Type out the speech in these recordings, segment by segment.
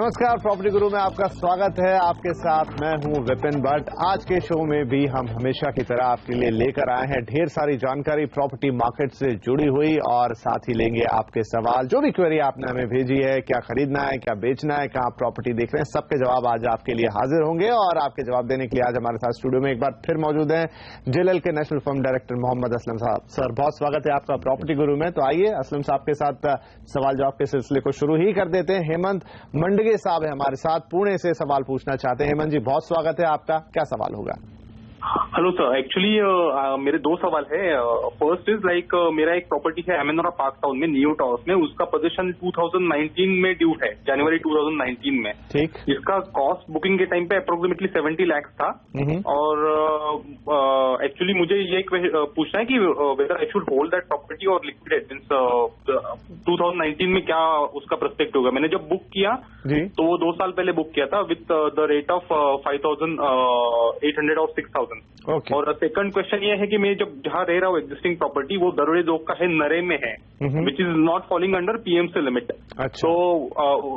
नमस्कार, प्रॉपर्टी गुरु में आपका स्वागत है। आपके साथ मैं हूं विपिन भट्ट। आज के शो में भी हम हमेशा की तरह आपके लिए लेकर आए हैं ढेर सारी जानकारी प्रॉपर्टी मार्केट से जुड़ी हुई, और साथ ही लेंगे आपके सवाल। जो भी क्वेरी आपने हमें भेजी है, क्या खरीदना है, क्या बेचना है, कहां प्रॉपर्टी देख रहे हैं, सबके जवाब आज आपके लिए हाजिर होंगे। और आपके जवाब देने के लिए आज हमारे साथ स्टूडियो में एक बार फिर मौजूद हैं JLL के national firm director Mohammed Aslam साहब। सर, बहुत स्वागत है आपका प्रॉपर्टी गुरु में। तो आइए असलम साहब के साथ सवाल जवाब के सिलसिले को शुरू ही कर देते हैं। हेमंत मंडगे साहब है हमारे साथ, पुणे से सवाल पूछना चाहते हैं। हेमंत जी, बहुत स्वागत है आपका। क्या सवाल होगा? हेलो सर, एक्चुअली मेरे दो सवाल है। फर्स्ट इज लाइक मेरा एक प्रॉपर्टी है एमेनोरा पार्क टाउन में, न्यू टाउस में। उसका पोजीशन 2019 में ड्यू है, जनवरी 2019 में। ठीक। इसका कॉस्ट बुकिंग के टाइम पे अप्रोक्सीमेटली 70 लाख था। और एक्चुअली मुझे ये पूछना है कि whether I should hold that property और लिक्विडेट। मीन्स 2019 में क्या उसका प्रोस्पेक्ट होगा। मैंने जब बुक किया तो वो 2 साल पहले बुक किया था विथ द रेट ऑफ 5,800 और 6,000। Okay. और सेकंड क्वेश्चन ये है कि मैं जब जहाँ रह रहा हूँ एग्जिस्टिंग प्रॉपर्टी वो दरोड़े जोक का है, नरे में है, which is not falling under PMC limit. अच्छा। तो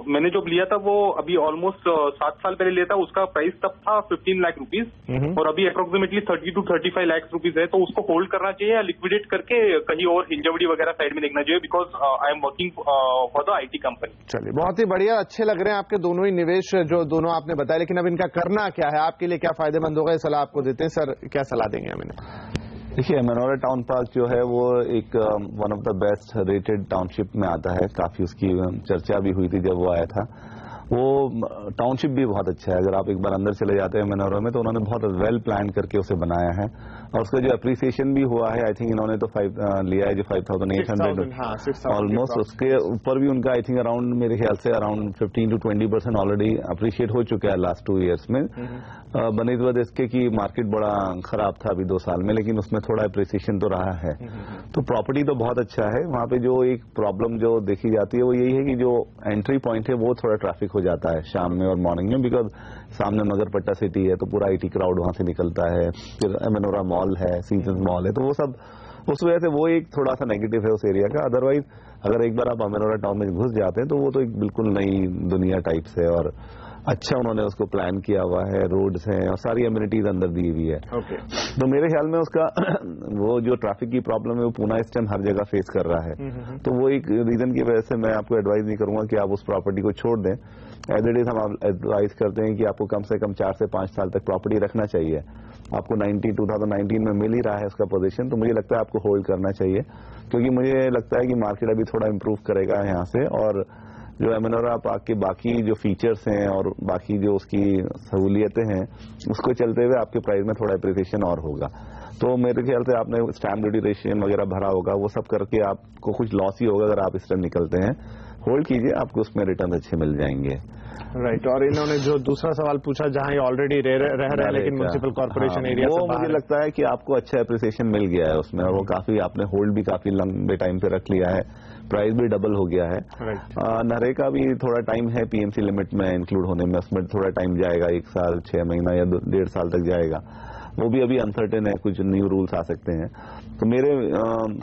मैंने जब लिया था वो अभी ऑलमोस्ट 7 साल पहले लिया था। उसका प्राइस तब था 15 लाख रुपीज और अभी अप्रोक्सीमेटली 30 to 35 लाख रुपीज है। तो उसको होल्ड करना चाहिए या लिक्विडेट करके कहीं और हिंजवड़ी वगैरह साइड में देखना चाहिए, because I am working for the IT company. चलिए, बहुत ही बढ़िया, अच्छे लग रहे हैं आपके दोनों ही निवेश जो दोनों आपने बताया। लेकिन अब इनका करना क्या है, आपके लिए क्या फायदेमंद होगा, ये सलाह आपको देते हैं। सर, क्या सलाह देंगे हमें? देखिए, एमेनोरा टाउन पार्क जो है वो एक one of the best rated township में आता है। काफी उसकी चर्चा भी हुई थी जब वो आया था। वो टाउनशिप भी बहुत अच्छा है। अगर आप एक बार अंदर चले जाते हैं एमेनोरा में तो उन्होंने बहुत वेल प्लान करके उसे बनाया है। और उसका जो अप्रिसिएशन भी हुआ है, आई थिंक इन्होंने तो लिया है जो 5,800 ऑलमोस्ट। उसके ऊपर भी उनका आई थिंक अराउंड, मेरे ख्याल से अराउंड 15 to 20% ऑलरेडी अप्रिशिएट हो चुका है लास्ट 2 ईयर्स में। बनिस्बत इसके कि मार्केट बड़ा खराब था अभी 2 साल में, लेकिन उसमें थोड़ा अप्रिसिएशन तो रहा है। तो प्रॉपर्टी तो बहुत अच्छा है। वहां पे जो एक प्रॉब्लम जो देखी जाती है वो यही है कि जो एंट्री पॉइंट है वो थोड़ा ट्रैफिक हो जाता है शाम में और मॉर्निंग में, बिकॉज सामने मगरपट्टा सिटी है तो पूरा IT क्राउड वहां से निकलता है। फिर एमेनोरा मॉल है, सीजन मॉल है, तो वो सब उस वजह से वो एक थोड़ा सा नेगेटिव है उस एरिया का। अदरवाइज अगर एक बार आप एमेनोरा टाउन में घुस जाते हैं तो वो तो एक बिल्कुल नई दुनिया टाइप से, और अच्छा उन्होंने उसको प्लान किया हुआ है। रोड्स हैं और सारी एमिनिटीज अंदर दी हुई है। Okay. तो मेरे ख्याल में उसका वो जो ट्रैफिक की प्रॉब्लम है वो पुणे इस टाइम हर जगह फेस कर रहा है। तो वो एक रीजन की वजह से मैं आपको एडवाइज नहीं करूंगा कि आप उस प्रॉपर्टी को छोड़ दें। एज इट इज हम एडवाइज करते हैं कि आपको कम से कम 4 से 5 साल तक प्रॉपर्टी रखना चाहिए। आपको 2019 में मिल ही रहा है उसका पोजीशन, तो मुझे लगता है आपको होल्ड करना चाहिए, क्योंकि मुझे लगता है कि मार्केट अभी थोड़ा इंप्रूव करेगा यहाँ से। और जो एमेनोरा पार्क के बाकी जो फीचर्स हैं और बाकी जो उसकी सहूलियतें हैं उसको चलते हुए आपके प्राइस में थोड़ा एप्रिसिएशन और होगा। तो मेरे ख्याल से आपने स्टैम्प ड्यूटी रेशियम वगैरह भरा होगा, वो सब करके आपको कुछ लॉस ही होगा अगर आप इस टाइम निकलते हैं। होल्ड कीजिए, आपको उसमें रिटर्न अच्छे मिल जाएंगे। राइट। और इन्होंने जो दूसरा सवाल पूछा, जहां ये ऑलरेडी रह रहे हैं लेकिन म्युनिसिपल कॉर्पोरेशन एरिया से मुझे लगता है कि आपको अच्छा एप्रिसिएशन मिल गया है उसमें, और वो काफी आपने होल्ड भी काफी लंबे टाइम पे रख लिया है, प्राइस भी डबल हो गया है। नरे का भी थोड़ा टाइम है PMC लिमिट में इंक्लूड होने में, उसमें थोड़ा टाइम जाएगा, 1 साल 6 महीना या 1.5 साल तक जाएगा। वो भी अभी अनसर्टेन है, कुछ न्यू रूल्स आ सकते हैं। तो मेरे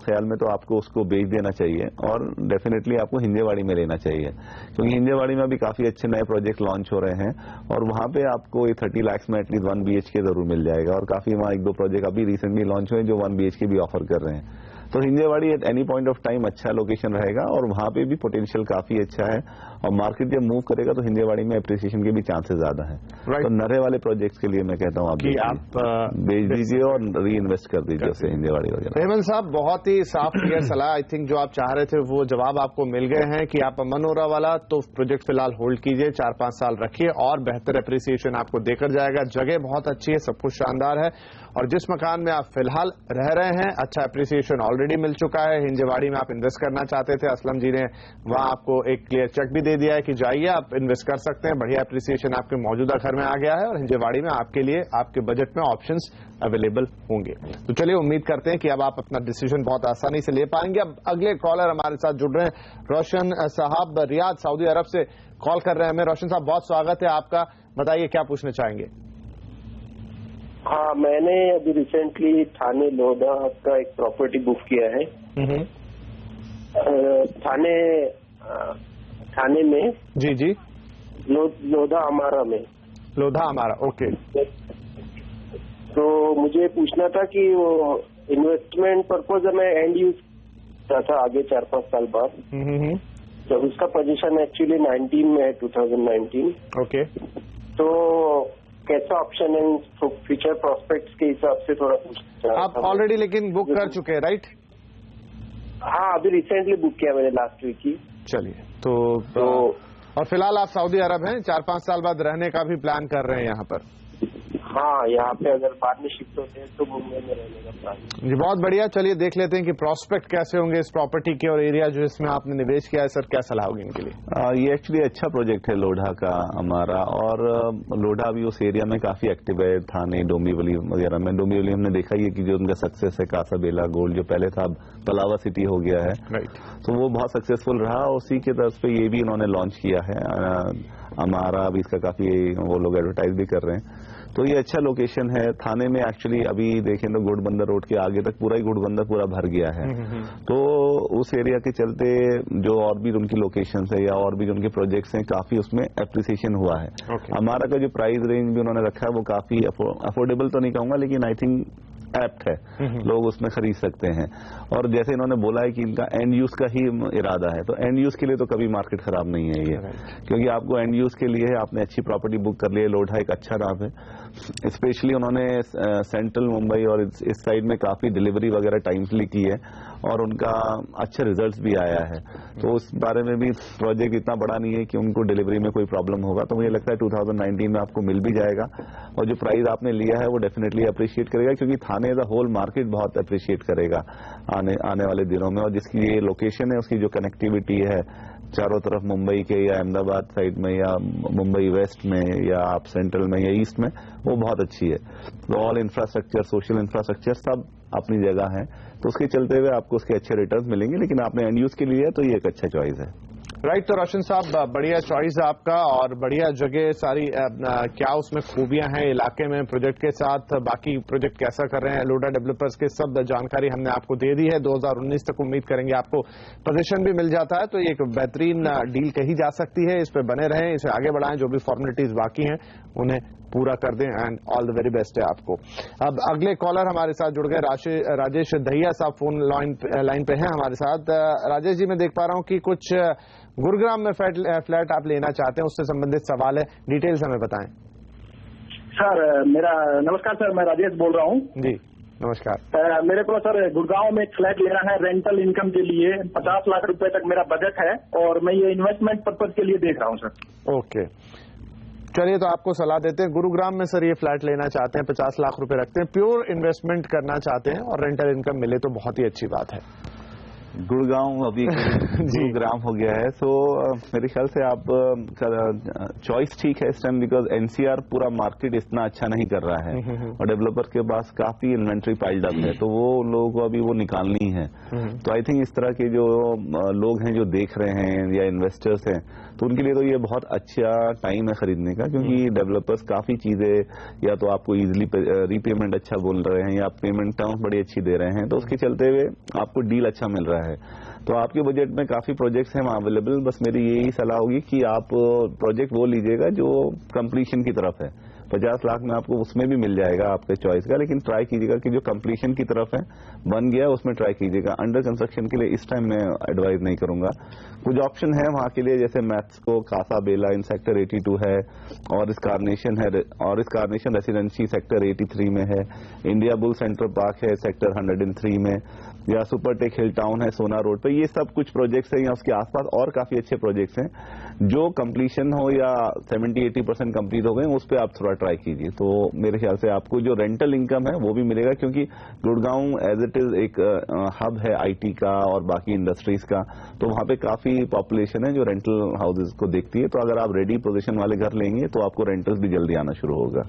ख्याल में तो आपको उसको बेच देना चाहिए और डेफिनेटली आपको हिंजेवाड़ी में लेना चाहिए, क्योंकि हिंजेवाड़ी में अभी काफी अच्छे नए प्रोजेक्ट लॉन्च हो रहे हैं और वहां पे आपको 30 लाख में एटलीस्ट 1 BHK जरूर मिल जाएगा। और काफी वहां 1-2 प्रोजेक्ट अभी रिसेंटली लॉन्च हुए जो 1 BHK भी ऑफर कर रहे हैं। तो Hinjewadi at any point of time अच्छा लोकेशन रहेगा और वहां पे भी पोटेंशियल काफी अच्छा है। और मार्केट जब मूव करेगा तो हिंजेवाड़ी में एप्रिसिएशन के भी चांसेस ज्यादा है। तो नरे वाले प्रोजेक्ट्स के लिए मैं कहता हूँ आप बेच दीजिए और री इन्वेस्ट कर दीजिए उसे हिंजेवाड़ी वगैरह। हेमंत साहब, बहुत ही साफ क्लियर सलाह। आई थिंक जो आप चाह रहे थे वो जवाब आपको मिल गए हैं कि आप एमेनोरा वाला तो प्रोजेक्ट फिलहाल होल्ड कीजिए, 4-5 साल रखिए और बेहतर एप्रिसिएशन आपको देकर जाएगा। जगह बहुत अच्छी है, सब कुछ शानदार है, और जिस मकान में आप फिलहाल रह रहे हैं अच्छा एप्रिसिएशन ऑलरेडी मिल चुका है। हिंजेवाड़ी में आप इन्वेस्ट करना चाहते थे, असलम जी ने वहां आपको एक क्लियर चेक भी दे दिया है कि जाइए आप इन्वेस्ट कर सकते हैं। बढ़िया एप्रिसिएशन आपके मौजूदा घर में आ गया है और हिंजेवाड़ी में आपके लिए आपके बजट में ऑप्शंस अवेलेबल होंगे। तो चलिए, उम्मीद करते हैं कि अब आप अपना डिसीजन बहुत आसानी से ले पाएंगे। अब अगले कॉलर हमारे साथ जुड़ रहे हैं, रोशन साहब रियाद सऊदी अरब से कॉल कर रहे हैं हमें। रोशन साहब, बहुत स्वागत है आपका, बताइए क्या पूछना चाहेंगे? हाँ, मैंने अभी रिसेंटली थाने लोधा का एक प्रॉपर्टी बुक किया है। थाने में जी जी लोधा अमारा में। लोधा हमारा, ओके। तो मुझे पूछना था कि वो इन्वेस्टमेंट पर्पज में एंड यूज था आगे 4-5 साल बाद, तो उसका पोजीशन एक्चुअली 19 में है, 2019। ओके। तो कैसा ऑप्शन है, फ्यूचर प्रोस्पेक्ट्स के हिसाब से थोड़ा पूछना। आप ऑलरेडी लेकिन बुक कर चुके हैं, राइट? हाँ, अभी रिसेंटली बुक किया मैंने, लास्ट वीक ही। चलिए, तो और फिलहाल आप सऊदी अरब हैं, 4-5 साल बाद रहने का भी प्लान कर रहे हैं यहाँ पर? हाँ, यहाँ पे अगर बाद में शिफ्ट होते हैं तो मुंबई में रहने का प्लान। जी, बहुत बढ़िया। चलिए देख लेते हैं कि प्रोस्पेक्ट कैसे होंगे इस प्रॉपर्टी के, और एरिया जो इसमें आपने निवेश किया है, सर क्या सलाह होगी इनके लिए? ये एक्चुअली अच्छा प्रोजेक्ट है लोढ़ा का हमारा, और लोढ़ा भी उस एरिया में काफी एक्टिव है, थाने डोंबिवली वगैरह में। डोंबिवली हमने देखा ही है कि जो उनका सक्सेस है, कासाबेला गोल्ड जो पहले था पलावा सिटी हो गया है, राइट। तो वो बहुत सक्सेसफुल रहा। उसी के तरफ पे ये भी इन्होंने लॉन्च किया है हमारा, अभी इसका काफी वो लोग एडवर्टाइज भी कर रहे हैं। तो ये अच्छा लोकेशन है। थाने में एक्चुअली अभी देखें तो गुड़बंदर रोड के आगे तक पूरा ही गुड़बंदर पूरा भर गया है, तो उस एरिया के चलते जो और भी उनकी लोकेशंस है या और भी जो उनके प्रोजेक्ट्स हैं, काफी उसमें एप्रिसिएशन हुआ है। हमारा का जो प्राइस रेंज भी उन्होंने रखा है वो काफी अफोर्डेबल तो नहीं कहूंगा, लेकिन आई थिंक एप्ट है, लोग उसमें खरीद सकते हैं। और जैसे इन्होंने बोला है कि इनका एंड यूज का ही इरादा है, तो एंड यूज के लिए तो कभी मार्केट खराब नहीं है ये, क्योंकि आपको एंड यूज के लिए आपने अच्छी प्रॉपर्टी बुक कर ली है। लोढ़ा एक अच्छा नाम है, स्पेशली उन्होंने सेंट्रल मुंबई और इस साइड में काफी डिलीवरी वगैरह टाइमली की है, और उनका अच्छे रिजल्ट्स भी आया है। तो उस बारे में भी प्रोजेक्ट इतना बड़ा नहीं है कि उनको डिलीवरी में कोई प्रॉब्लम होगा, तो मुझे लगता है 2019 में आपको मिल भी जाएगा। और जो प्राइस आपने लिया है वो डेफिनेटली अप्रिशिएट करेगा, क्योंकि थाने एज अ होल मार्केट बहुत अप्रिशिएट करेगा आने वाले दिनों में। और जिसकी ये लोकेशन है, उसकी जो कनेक्टिविटी है चारों तरफ मुंबई के या अहमदाबाद साइड में या मुंबई वेस्ट में या आप सेंट्रल में या ईस्ट में, वो बहुत अच्छी है। तो ऑल इंफ्रास्ट्रक्चर, सोशल इंफ्रास्ट्रक्चर सब अपनी जगह है, तो उसके चलते हुए आपको उसके अच्छे रिटर्न मिलेंगे। लेकिन आपने एंड यूज के लिए तो ये एक अच्छा चॉइस है। राइट। तो रोशन साहब, बढ़िया चॉइस है आपका, और बढ़िया जगह सारी। क्या उसमें खूबियां हैं इलाके में प्रोजेक्ट के साथ, बाकी प्रोजेक्ट कैसा कर रहे हैं लोढ़ा डेवलपर्स के, सब जानकारी हमने आपको दे दी है। 2019 तक उम्मीद करेंगे आपको पोजीशन भी मिल जाता है, तो ये एक बेहतरीन डील कही जा सकती है। इस पे बने रहें, इसे आगे बढ़ाएं, जो भी फॉर्मेलिटीज बाकी हैं उन्हें पूरा कर दें, and all the very best है आपको। अब अगले कॉलर हमारे साथ जुड़ गए, राजेश दहिया साहब फोन लाइन पे हैं हमारे साथ। राजेश जी, मैं देख पा रहा हूं कि कुछ गुरुग्राम में फ्लैट आप लेना चाहते हैं, उससे संबंधित सवाल है, डिटेल्स हमें बताएं। सर मेरा नमस्कार सर, मैं राजेश बोल रहा हूँ। जी नमस्कार। मेरे को सर गुड़गांव में एक फ्लैट लेना है रेंटल इनकम के लिए, 50 लाख रुपए तक मेरा बजट है, और मैं ये इन्वेस्टमेंट पर्पज के लिए देख रहा हूँ सर। ओके, चलिए तो आपको सलाह देते हैं। गुरुग्राम में सर ये फ्लैट लेना चाहते हैं, 50 लाख रुपए रखते हैं, प्योर इन्वेस्टमेंट करना चाहते हैं और रेंटल इनकम मिले तो बहुत ही अच्छी बात है। गुड़गांव अभी गुरुग्राम हो गया है, सो मेरे ख्याल से आप चॉइस ठीक है इस टाइम, बिकॉज एनसीआर पूरा मार्केट इतना अच्छा नहीं कर रहा है और डेवलपर के पास काफी इन्वेंट्री पाइल्ड अप है, तो वो लोगों को अभी वो निकालनी है। तो आई थिंक इस तरह के जो लोग हैं जो देख रहे हैं या इन्वेस्टर्स हैं, तो उनके लिए तो ये बहुत अच्छा टाइम है खरीदने का, क्योंकि डेवलपर्स काफी चीजें या तो आपको इजिली रीपेमेंट अच्छा बोल रहे हैं या पेमेंट टर्म्स बड़ी अच्छी दे रहे हैं, तो उसके चलते हुए आपको डील अच्छा मिल रहा है। तो आपके बजट में काफी प्रोजेक्ट्स हैं अवेलेबल, बस मेरी यही सलाह होगी कि आप प्रोजेक्ट वो लीजिएगा जो कंप्लीशन की तरफ है। 50 लाख में आपको उसमें भी मिल जाएगा आपके चॉइस का, लेकिन ट्राई कीजिएगा कि जो कंप्लीशन की तरफ है, बन गया उसमें ट्राई कीजिएगा। अंडर कंस्ट्रक्शन के लिए इस टाइम मैं एडवाइज नहीं करूंगा। कुछ ऑप्शन है वहां के लिए, जैसे मैथ्सको, कासाबेला इन सेक्टर 82 है, और इस कार्नेशन रेसिडेंसी सेक्टर 83 में है, इंडिया बुल सेंट्रल पार्क है सेक्टर 103 में, या सुपरटेक हिल टाउन है सोना रोड पे। ये सब कुछ प्रोजेक्ट्स हैं, या उसके आसपास और काफी अच्छे प्रोजेक्ट्स हैं जो कंप्लीशन हो या 70-80% कंप्लीट हो गए, उस पर आप थोड़ा ट्राई कीजिए। तो मेरे ख्याल से आपको जो रेंटल इनकम है वो भी मिलेगा, क्योंकि गुड़गांव एज इट इज एक हब है आईटी का और बाकी इंडस्ट्रीज का, तो वहां पे काफी पॉपुलेशन है जो रेंटल हाउसेज को देखती है। तो अगर आप रेडी पोजीशन वाले घर लेंगे तो आपको रेंटल्स भी जल्दी आना शुरू होगा।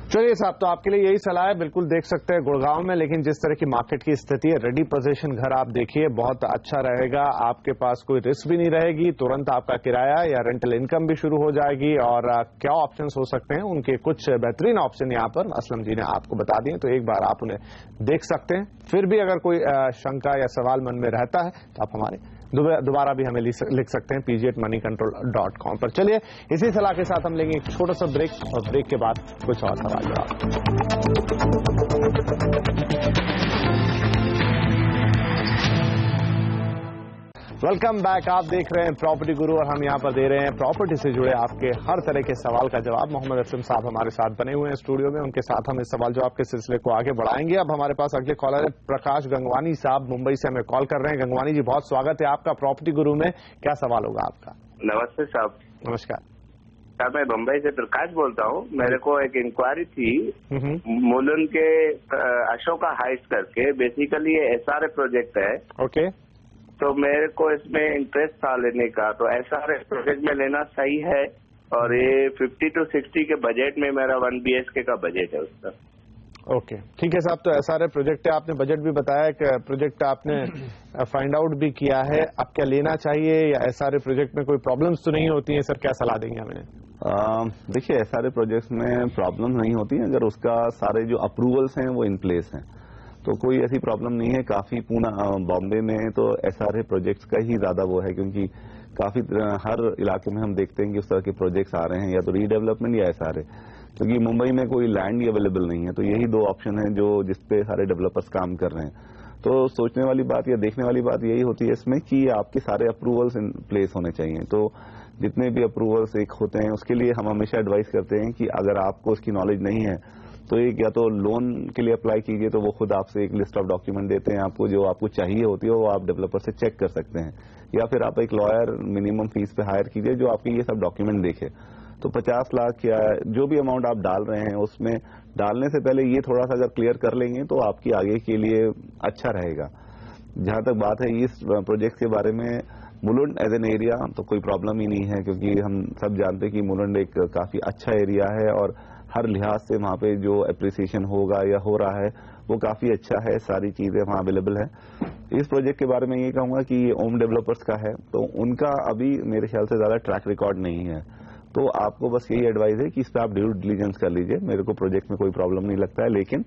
चलिए साहब, तो आपके लिए यही सलाह है, बिल्कुल देख सकते हैं गुड़गांव में, लेकिन जिस तरह की मार्केट की स्थिति है, रेडी पोजीशन घर आप देखिए, बहुत अच्छा रहेगा। आपके पास कोई रिस्क भी नहीं रहेगी, तुरंत आपका किराया या रेंटल इनकम भी शुरू हो जाएगी। और क्या ऑप्शंस हो सकते हैं, उनके कुछ बेहतरीन ऑप्शन यहाँ पर असलम जी ने आपको बता दिए, तो एक बार आप उन्हें देख सकते हैं। फिर भी अगर कोई शंका या सवाल मन में रहता है तो आप हमारे दोबारा भी हमें लिख सकते हैं pg@moneycontrol.com पर। चलिए इसी सलाह के साथ हम लेंगे एक छोटा सा ब्रेक और ब्रेक के बाद कुछ और सवाल जवाब। Welcome back. आप देख रहे हैं प्रॉपर्टी गुरु और हम यहां पर दे रहे हैं प्रॉपर्टी से जुड़े आपके हर तरह के सवाल का जवाब। मोहम्मद असलम साहब हमारे साथ बने हुए हैं स्टूडियो में, उनके साथ हम इस सवाल जवाब के सिलसिले को आगे बढ़ाएंगे। अब हमारे पास अगले कॉलर है प्रकाश गंगवानी साहब, मुंबई से हमें कॉल कर रहे हैं। गंगवानी जी बहुत स्वागत है आपका प्रॉपर्टी गुरु में, क्या सवाल होगा आपका? नमस्ते साहब। नमस्कार साहब, मैं मुंबई से प्रकाश बोलता हूँ। मेरे को एक इंक्वायरी थी मुलुंड के अशोका हाइट्स करके, बेसिकली ये SRA प्रोजेक्ट है। ओके, तो मेरे को इसमें इंटरेस्ट था लेने का, तो SRA प्रोजेक्ट में लेना सही है? और ये 50 to 60 के बजट में मेरा 1 BHK का बजट है उसका। ओके ठीक है साहब, तो SRA प्रोजेक्ट है, आपने बजट भी बताया कि प्रोजेक्ट आपने फाइंड आउट भी किया है। अब क्या लेना चाहिए या SRA प्रोजेक्ट में कोई प्रॉब्लम्स तो नहीं होती हैं सर, क्या सलाह देंगे हमें? देखिए SRA प्रोजेक्ट्स में प्रॉब्लम नहीं होती है अगर उसका सारे जो अप्रूवल्स हैं वो इन प्लेस हैं, तो कोई ऐसी प्रॉब्लम नहीं है। काफी पूना बॉम्बे में तो SRA प्रोजेक्ट्स का ही ज्यादा वो है, क्योंकि काफी हर इलाके में हम देखते हैं कि उस तरह के प्रोजेक्ट्स आ रहे हैं, या तो रीडेवलपमेंट या SRA, क्योंकि मुंबई में कोई लैंड ही अवेलेबल नहीं है। तो यही दो ऑप्शन है जो जिसपे सारे डेवलपर्स काम कर रहे हैं। तो सोचने वाली बात या देखने वाली बात यही होती है इसमें कि आपके सारे अप्रूवल्स इन प्लेस होने चाहिए। तो जितने भी अप्रूवल्स एक होते हैं उसके लिए हम हमेशा एडवाइस करते हैं कि अगर आपको उसकी नॉलेज नहीं है तो एक या तो लोन के लिए अप्लाई कीजिए, तो वो खुद आपसे एक लिस्ट ऑफ डॉक्यूमेंट देते हैं आपको, जो आपको चाहिए होती है वो आप डेवलपर से चेक कर सकते हैं, या फिर आप एक लॉयर मिनिमम फीस पे हायर कीजिए जो आपके ये सब डॉक्यूमेंट देखे। तो 50 लाख या जो भी अमाउंट आप डाल रहे हैं उसमें डालने से पहले ये थोड़ा सा अगर क्लियर कर लेंगे तो आपकी आगे के लिए अच्छा रहेगा। जहां तक बात है इस प्रोजेक्ट के बारे में, मुलुंड एज एन एरिया तो कोई प्रॉब्लम ही नहीं है, क्योंकि हम सब जानते हैं कि मुलुंड एक काफी अच्छा एरिया है और हर लिहाज से वहाँ पे जो एप्रिसिएशन होगा या हो रहा है वो काफी अच्छा है, सारी चीजें वहाँ अवेलेबल है। इस प्रोजेक्ट के बारे में ये कहूंगा कि ये ओम डेवलपर्स का है, तो उनका अभी मेरे ख्याल से ज्यादा ट्रैक रिकॉर्ड नहीं है। तो आपको बस यही एडवाइस है कि इस पर आप ड्यू डिलीजेंस कर लीजिए। मेरे को प्रोजेक्ट में कोई प्रॉब्लम नहीं लगता है, लेकिन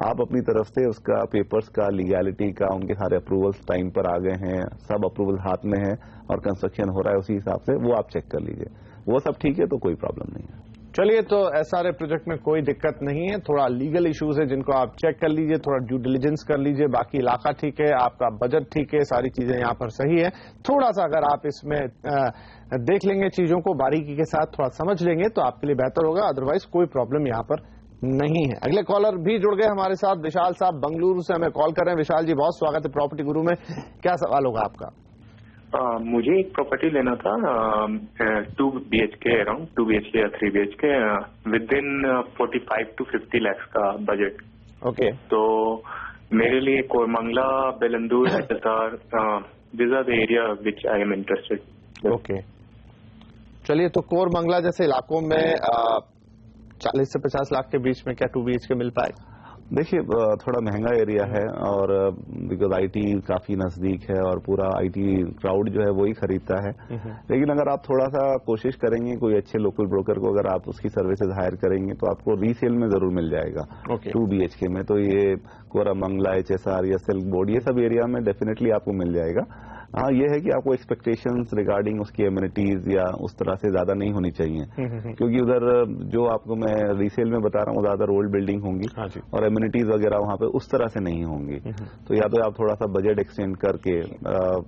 आप अपनी तरफ से उसका पेपर्स का, लीगैलिटी का, उनके सारे अप्रूवल्स टाइम पर आ गए हैं, सब अप्रूवल हाथ में है और कंस्ट्रक्शन हो रहा है उसी हिसाब से, वो आप चेक कर लीजिए। वो सब ठीक है तो कोई प्रॉब्लम नहीं है। चलिए, तो SRA प्रोजेक्ट में कोई दिक्कत नहीं है, थोड़ा लीगल इश्यूज है जिनको आप चेक कर लीजिए, थोड़ा ड्यू डिलीजेंस कर लीजिए। बाकी इलाका ठीक है, आपका बजट ठीक है, सारी चीजें यहाँ पर सही है। थोड़ा सा अगर आप इसमें देख लेंगे चीजों को बारीकी के साथ, थोड़ा समझ लेंगे तो आपके लिए बेहतर होगा, अदरवाइज कोई प्रॉब्लम यहाँ पर नहीं है। अगले कॉलर भी जुड़ गए हमारे साथ, विशाल साहब बेंगलुरु से हमें कॉल कर रहे हैं। विशाल जी बहुत स्वागत है प्रॉपर्टी गुरु में, क्या सवाल होगा आपका? मुझे एक प्रॉपर्टी लेना था 2 BHK, अराउंड 2 BHK या 3 BHK within 45 to 50 lakhs का बजट। ओके, तो मेरे लिए Koramangala, Bellandur, HSR, this are the area which I am interested. Okay, चलिए, तो कोरमंगला जैसे इलाकों में 40 से 50 लाख के बीच में क्या 2 BHK मिल पाएगा? देखिए थोड़ा महंगा एरिया है और बिकॉज IT काफी नजदीक है और पूरा IT क्राउड जो है वही खरीदता है। लेकिन अगर आप थोड़ा सा कोशिश करेंगे, कोई अच्छे लोकल ब्रोकर को अगर आप उसकी सर्विसेज हायर करेंगे तो आपको रीसेल में जरूर मिल जाएगा। 2 BHK में तो ये कोरमंगला, HSR या सिल्क बोर्ड, ये सब एरिया में डेफिनेटली आपको मिल जाएगा। हाँ, ये है कि आपको एक्सपेक्टेशंस रिगार्डिंग उसकी एमिनिटीज या उस तरह से ज्यादा नहीं होनी चाहिए, क्योंकि उधर जो आपको मैं रीसेल में बता रहा हूँ ज्यादा ओल्ड बिल्डिंग होंगी और एमिनिटीज वगैरह वहाँ पे उस तरह से नहीं होंगी। तो या तो आप थोड़ा सा बजट एक्सटेंड करके,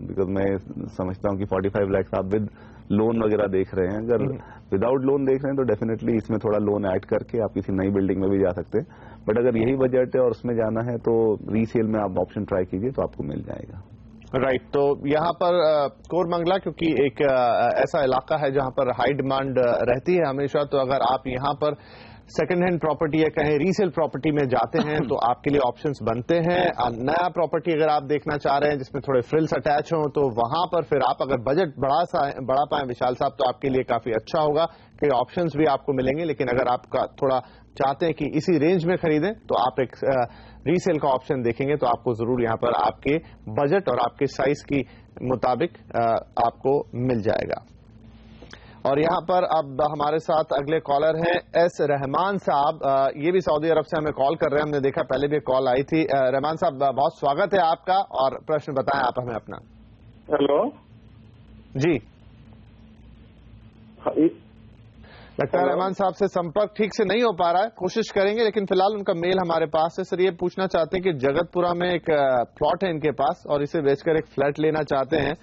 बिकॉज मैं समझता हूँ कि 45 लाख आप विद लोन वगैरह देख रहे हैं, अगर विदाउट लोन देख रहे हैं तो डेफिनेटली इसमें थोड़ा लोन ऐड करके आप किसी नई बिल्डिंग में भी जा सकते हैं। बट अगर यही बजट है और उसमें जाना है तो रीसेल में आप ऑप्शन ट्राई कीजिए तो आपको मिल जाएगा। राइट, तो यहाँ पर कोरमंगला क्योंकि एक ऐसा इलाका है जहाँ पर हाई डिमांड रहती है हमेशा, तो अगर आप यहाँ पर सेकंड हैंड प्रॉपर्टी या कहें रीसेल प्रॉपर्टी में जाते हैं तो आपके लिए ऑप्शंस बनते हैं। नया प्रॉपर्टी अगर आप देखना चाह रहे हैं जिसमें थोड़े फ्रिल्स अटैच हों तो वहां पर फिर आप अगर बजट बढ़ा पाए विशाल साहब तो आपके लिए काफी अच्छा होगा, कई ऑप्शंस भी आपको मिलेंगे। लेकिन अगर आपका थोड़ा चाहते हैं कि इसी रेंज में खरीदें तो आप एक रीसेल का ऑप्शन देखेंगे तो आपको जरूर यहाँ पर आपके बजट और आपके साइज की मुताबिक आपको मिल जाएगा। और यहाँ पर अब हमारे साथ अगले कॉलर हैं एस रहमान साहब, ये भी सऊदी अरब से हमें कॉल कर रहे हैं। हमने देखा पहले भी कॉल आई थी। रहमान साहब बहुत स्वागत है आपका और प्रश्न बताएं आप हमें अपना। हेलो जी, हाँ, लगता है रहमान साहब से संपर्क ठीक से नहीं हो पा रहा है, कोशिश करेंगे, लेकिन फिलहाल उनका मेल हमारे पास है। सर, ये पूछना चाहते हैं कि जगतपुरा में एक प्लॉट है इनके पास और इसे बेचकर एक फ्लैट लेना चाहते हैं।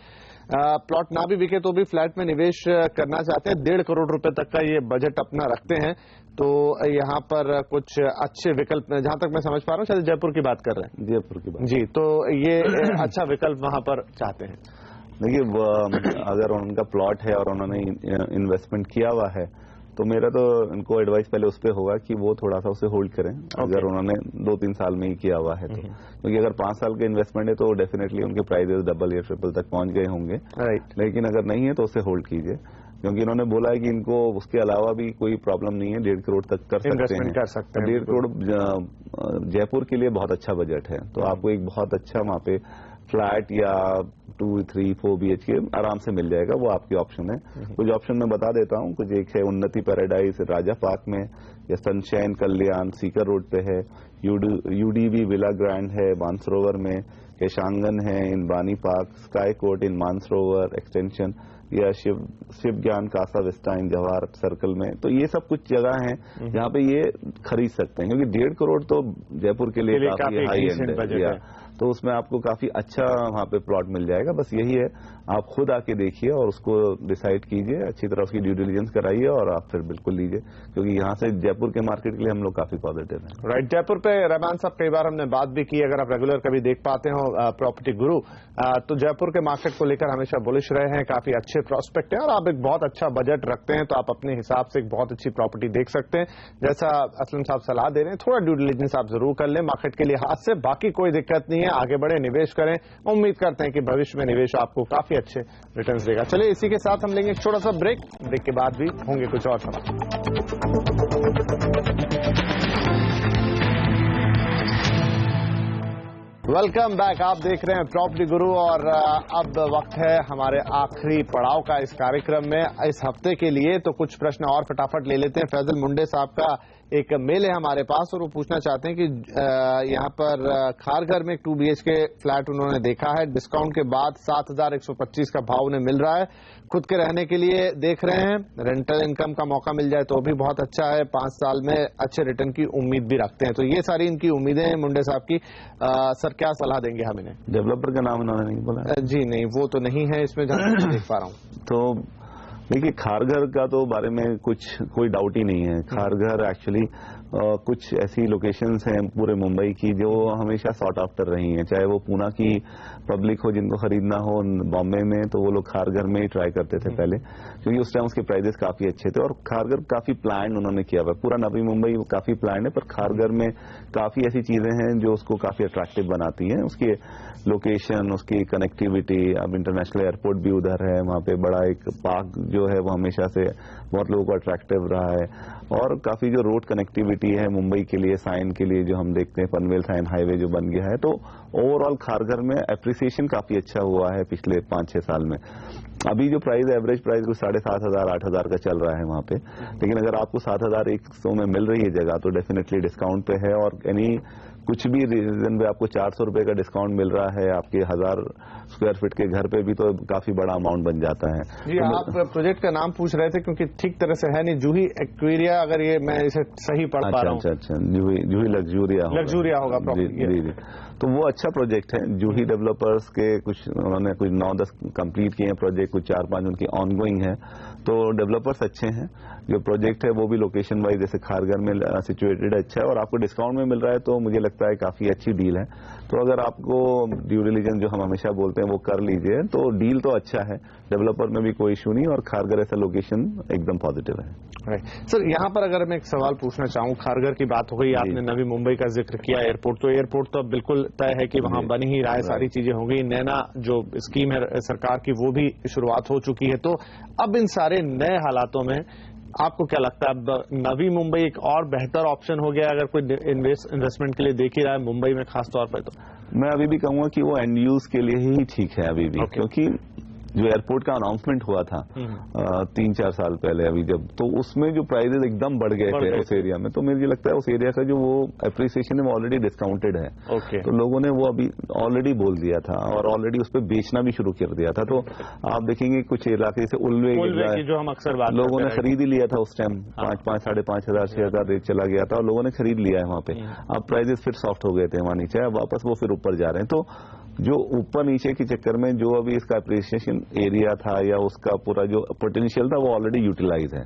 प्लॉट ना भी बिके तो भी फ्लैट में निवेश करना चाहते हैं। 1.5 करोड़ रुपए तक का ये बजट अपना रखते हैं। तो यहाँ पर कुछ अच्छे विकल्प, जहां तक मैं समझ पा रहा हूँ शायद जयपुर की बात कर रहे हैं। जयपुर की बात जी, तो ये अच्छा विकल्प वहां पर चाहते हैं। देखिए, अगर उनका प्लॉट है और उन्होंने इन्वेस्टमेंट किया हुआ है तो मेरा तो इनको एडवाइस पहले उस पर होगा कि वो थोड़ा सा उसे होल्ड करें। अगर उन्होंने 2-3 साल में ही किया हुआ है तो, क्योंकि अगर 5 साल के इन्वेस्टमेंट है तो डेफिनेटली उनके प्राइजेस डबल या ट्रिपल तक पहुंच गए होंगे। राइट। लेकिन अगर नहीं है तो उसे होल्ड कीजिए, क्योंकि इन्होंने बोला है कि इनको उसके अलावा भी कोई प्रॉब्लम नहीं है, 1.5 करोड़ तक कर सकते हैं। 1.5 करोड़ जयपुर के लिए बहुत अच्छा बजट है। तो आपको एक बहुत अच्छा वहां पे फ्लैट या 2, 3, 4 BHK आराम से मिल जाएगा। वो आपकी ऑप्शन है। कुछ ऑप्शन मैं बता देता हूँ। कुछ एक है उन्नति पैराडाइज राजा पार्क में, या सनशाइन कल्याण सीकर रोड पे है, UDV विला ग्रैंड है मानसरोवर में, केशांगन है इन बानी पार्क, स्काई कोर्ट इन मानसरोवर एक्सटेंशन, या शिव ज्ञान कासा विस्टा इन जवाहर सर्कल में। तो ये सब कुछ जगह हैं जहाँ पे ये खरीद सकते हैं, क्योंकि 1.5 करोड़ तो जयपुर के लिए काफी हाई एंड है। तो उसमें आपको काफी अच्छा वहाँ पे प्लॉट मिल जाएगा। बस यही है, आप खुद आके देखिए और उसको डिसाइड कीजिए, अच्छी तरह उसकी ड्यू डिलिजेंस कराइए और आप फिर बिल्कुल लीजिए, क्योंकि यहाँ से जयपुर के मार्केट के लिए हम लोग काफी पॉजिटिव हैं। राइट। जयपुर पे रहमान साहब कई बार हमने बात भी की, अगर आप रेगुलर कभी देख पाते हो प्रॉपर्टी गुरु, तो जयपुर के मार्केट को लेकर हमेशा बुलिश रहे हैं। काफी अच्छे प्रोस्पेक्ट है और आप एक बहुत अच्छा बजट रखते हैं तो आप अपने हिसाब से एक बहुत अच्छी प्रॉपर्टी देख सकते हैं। जैसा असलम साहब सलाह दे रहे हैं, थोड़ा ड्यू डिलिजेंस आप जरूर कर लें मार्केट के लिहाज से। बाकी कोई दिक्कत नहीं है, आगे बढ़े, निवेश करें। उम्मीद करते हैं कि भविष्य में निवेश आपको काफी अच्छे रिटर्न्स देगा। चलिए, इसी के साथ हम लेंगे एक छोटा सा ब्रेक के बाद भी होंगे कुछ और सवाल। Welcome back. आप देख रहे हैं प्रॉपर्टी गुरु और अब वक्त है हमारे आखिरी पड़ाव का इस कार्यक्रम में इस हफ्ते के लिए। तो कुछ प्रश्न और फटाफट ले लेते हैं। फैजल मुंडे साहब का एक मेल है हमारे पास और वो पूछना चाहते हैं कि यहाँ पर खारघर में 2 BHK फ्लैट उन्होंने देखा है, डिस्काउंट के बाद 7,125 का भाव उन्हें मिल रहा है। खुद के रहने के लिए देख रहे हैं, रेंटल इनकम का मौका मिल जाए तो भी बहुत अच्छा है। 5 साल में अच्छे रिटर्न की उम्मीद भी रखते हैं। तो ये सारी इनकी उम्मीदें हैं मुंडे साहब की। सर, क्या सलाह देंगे हम इन्हें? डेवलपर का नाम इन्होंने नहीं बोला? जी नहीं, वो तो नहीं है इसमें, जहां तक देख पा रहा हूँ। तो देखिए, खारघर का तो बारे में कोई डाउट ही नहीं है। खारघर एक्चुअली कुछ ऐसी लोकेशंस हैं पूरे मुंबई की जो हमेशा सॉर्ट आफ्टर रही हैं। चाहे वो पूना की पब्लिक हो जिनको खरीदना हो, बॉम्बे में, तो वो लोग खारघर में ही ट्राई करते थे पहले, क्योंकि उस टाइम उसके प्राइजेस काफी अच्छे थे। और खारघर काफी प्लान उन्होंने किया हुआ है। पूरा नवी मुंबई काफी प्लान है, पर खारघर में काफी ऐसी चीजें हैं जो उसको काफी अट्रैक्टिव बनाती हैं। उसकी लोकेशन, उसकी कनेक्टिविटी, अब इंटरनेशनल एयरपोर्ट भी उधर है, वहाँ पे बड़ा एक पार्क जो है वो हमेशा से बहुत लोगों को अट्रैक्टिव रहा है। और काफी जो रोड कनेक्टिविटी है मुंबई के लिए, साइन के लिए जो हम देखते हैं, पनवेल साइन हाईवे जो बन गया है, तो ओवरऑल खारघर में एप्रिसिएशन काफी अच्छा हुआ है पिछले 5-6 साल में। अभी जो प्राइस, एवरेज प्राइस कुछ 7,500-8,000 का चल रहा है वहां पे, लेकिन अगर आपको 7,100 में मिल रही है जगह तो डेफिनेटली डिस्काउंट पे है। और कुछ भी रीजन पे आपको 400 रुपए का डिस्काउंट मिल रहा है आपके 1000 स्क्वायर फीट के घर पे भी, तो काफी बड़ा अमाउंट बन जाता है। जी, आप प्रोजेक्ट का नाम पूछ रहे थे क्योंकि ठीक तरह से है नहीं। जूही एक्वेरिया, अगर ये मैं इसे सही पढ़ पा रहा हूं। अच्छा, जूही लग्जूरिया होगा प्रॉपर्टी। तो वो अच्छा प्रोजेक्ट है। जूही डेवलपर्स के उन्होंने कुछ 9-10 कंप्लीट किए हैं प्रोजेक्ट, कुछ 4-5 उनकी ऑनगोइंग है। तो डेवलपर्स अच्छे हैं। जो प्रोजेक्ट है वो भी लोकेशन वाइज जैसे खारघर में सिचुएटेड अच्छा है और आपको डिस्काउंट में मिल रहा है, तो मुझे लगता है काफी अच्छी डील है। तो अगर आपको ड्यू डिलिजेंस जो हम हमेशा बोलते हैं वो कर लीजिए, तो डील तो अच्छा है। डेवलपर में भी कोई इशू नहीं, और खारघर ऐसा लोकेशन एकदम पॉजिटिव है। सर, यहाँ पर अगर मैं एक सवाल पूछना चाहूँ, खारघर की बात हो गई, आपने नवी मुंबई का जिक्र किया, एयरपोर्ट तो अब बिल्कुल तय है कि वहां बन ही रहा है, सारी चीजें हो गई। नैना जो स्कीम है सरकार की वो भी शुरुआत हो चुकी है। तो अब इन सारे नए हालातों में आपको क्या लगता है, अब नवी मुंबई एक और बेहतर ऑप्शन हो गया अगर कोई इन्वेस्टमेंट के लिए देख ही रहा है मुंबई में खास तौर पर? तो मैं अभी भी कहूंगा कि वो एंड यूज के लिए ही ठीक है अभी भी, क्योंकि जो एयरपोर्ट का अनाउंसमेंट हुआ था 3-4 साल पहले अभी जब, तो उसमें जो प्राइजेस एकदम बढ़ गए थे उस एरिया में, तो मुझे लगता है उस एरिया का जो वो एप्रिसिएशन है वो ऑलरेडी डिस्काउंटेड है। तो लोगों ने वो अभी ऑलरेडी बोल दिया था और ऑलरेडी उस पर बेचना भी शुरू कर दिया था। तो आप देखेंगे कुछ इलाके जैसे उल्वे की जो हम अक्सर बात लोगों ने खरीद ही लिया था उस टाइम, 5,000, 5,500, 6,000 रेट चला गया था और लोगों ने खरीद लिया है वहां पे। अब प्राइजेस फिर सॉफ्ट हो गए थे वहां नीचे, अब वापस वो फिर ऊपर जा रहे हैं। तो जो ऊपर नीचे के चक्कर में जो अभी इसका अप्रिसिएशन एरिया था या उसका पूरा जो पोटेंशियल था वो ऑलरेडी यूटिलाइज है।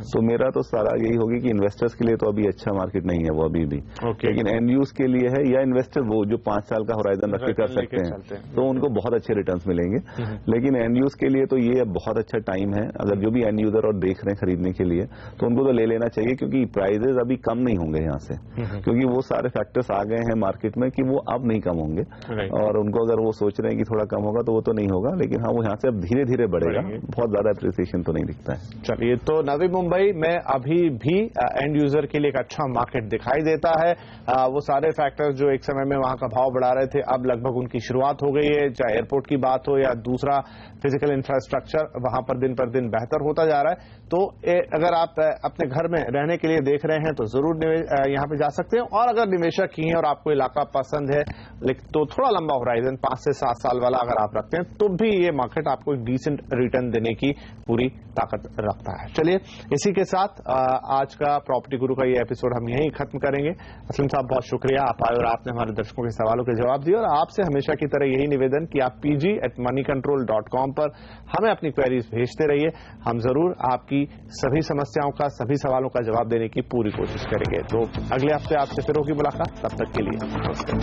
तो मेरा तो सारा यही होगी कि इन्वेस्टर्स के लिए तो अभी अच्छा मार्केट नहीं है वो अभी भी, लेकिन एंड यूज के लिए है या इन्वेस्टर वो जो 5 साल का होराइजन रख के कर सकते हैं तो उनको बहुत अच्छे रिटर्न्स मिलेंगे। लेकिन एंड यूज के लिए तो ये बहुत अच्छा टाइम है, अगर जो भी एंड यूजर और देख रहे हैं खरीदने के लिए तो उनको तो ले लेना चाहिए, क्योंकि प्राइजेस अभी कम नहीं होंगे यहाँ से, क्योंकि वो सारे फैक्टर्स आ गए हैं मार्केट में कि वो अब नहीं कम होंगे। और उनको अगर वो सोच रहे हैं कि थोड़ा कम होगा तो वो तो नहीं होगा, लेकिन हाँ वो यहाँ से अब धीरे धीरे बढ़ेगा, बहुत ज्यादा एप्रिसिएशन तो नहीं दिखता है। चलिए, तो नवी मुंबई में अभी भी एंड यूजर के लिए एक अच्छा मार्केट दिखाई देता है। वो सारे फैक्टर्स जो एक समय में वहां का भाव बढ़ा रहे थे अब लगभग उनकी शुरुआत हो गई है, चाहे एयरपोर्ट की बात हो या दूसरा फिजिकल इंफ्रास्ट्रक्चर वहां पर दिन बेहतर होता जा रहा है। तो अगर आप अपने घर में रहने के लिए देख रहे हैं तो जरूर यहाँ पे जा सकते हैं, और अगर निवेशक ही हैं और आपको इलाका पसंद है तो थोड़ा लंबा होराइजन 5 से 7 साल वाला अगर आप रखते हैं तो भी ये मार्केट आपको एक डिसेंट रिटर्न देने की पूरी ताकत रखता है। चलिए, इसी के साथ आज का प्रॉपर्टी गुरु का ये एपिसोड हम यहीं खत्म करेंगे। असलम साहब, बहुत शुक्रिया आप आए और आपने हमारे दर्शकों के सवालों के जवाब दिए, और आपसे हमेशा की तरह यही निवेदन कि आप pg@moneycontrol.com पर हमें अपनी क्वेरीज भेजते रहिए। हम जरूर आपकी सभी समस्याओं का, सभी सवालों का जवाब देने की पूरी कोशिश करेंगे। तो अगले हफ्ते आपसे फिर होगी मुलाकात, तब तक के लिए नमस्कार।